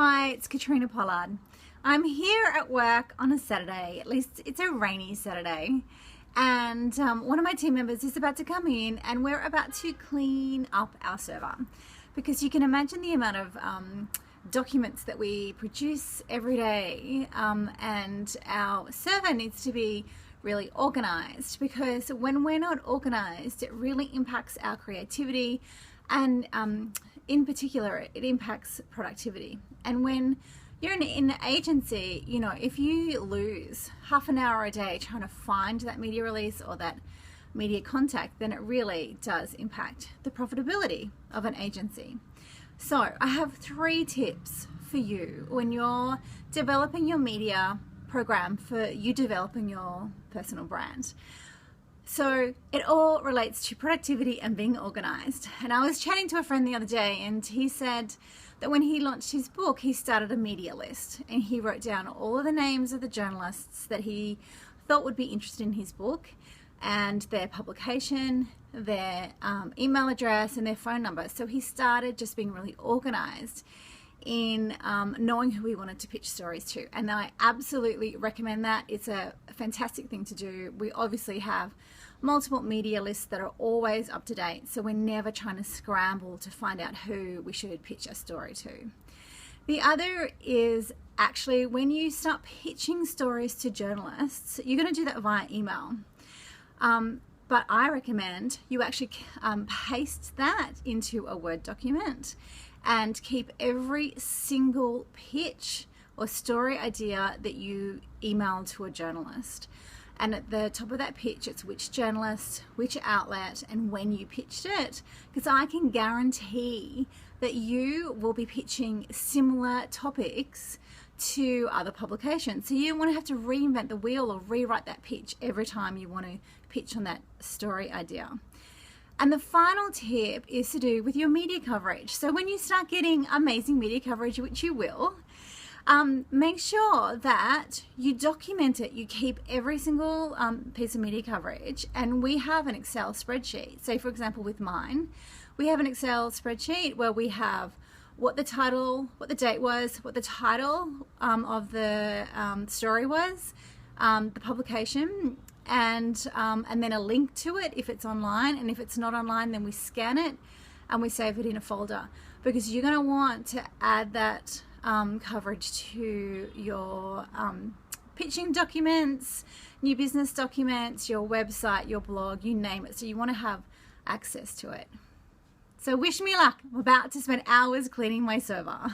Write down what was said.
Hi, it's Catriona Pollard. I'm here at work on a Saturday, at least it's a rainy Saturday, and one of my team members is about to come in and we're about to clean up our server, because you can imagine the amount of documents that we produce every day, and our server needs to be really organized, because when we're not organized it really impacts our creativity, and in particular it impacts productivity. And when you're in an agency, you know, if you lose half an hour a day trying to find that media release or that media contact, then it really does impact the profitability of an agency. So I have 3 tips for you when you're developing your media program for you developing your personal brand. So it all relates to productivity and being organized. And I was chatting to a friend the other day, and he said that when he launched his book, he started a media list and he wrote down all of the names of the journalists that he thought would be interested in his book, and their publication, their email address and their phone number. So he started just being really organized in knowing who he wanted to pitch stories to, and I absolutely recommend that. It's a fantastic thing to do. We obviously have multiple media lists that are always up to date, so we're never trying to scramble to find out who we should pitch a story to. The other is actually when you start pitching stories to journalists, you're going to do that via email. But I recommend you actually paste that into a Word document and keep every single pitch or story idea that you email to a journalist. And at the top of that pitch, it's which journalist, which outlet, and when you pitched it, because I can guarantee that you will be pitching similar topics to other publications. So you don't want to have to reinvent the wheel or rewrite that pitch every time you want to pitch on that story idea. And the final tip is to do with your media coverage. So when you start getting amazing media coverage, which you will, make sure that you document it. You keep every single piece of media coverage, and we have an Excel spreadsheet. So for example, with mine, we have an Excel spreadsheet where we have what the title, what the date was, what the title of the story was, the publication, and then a link to it if it's online, and if it's not online then we scan it and we save it in a folder, because you're going to want to add that coverage to your pitching documents, new business documents, your website, your blog, you name it. So you want to have access to it. So wish me luck. I'm about to spend hours cleaning my server.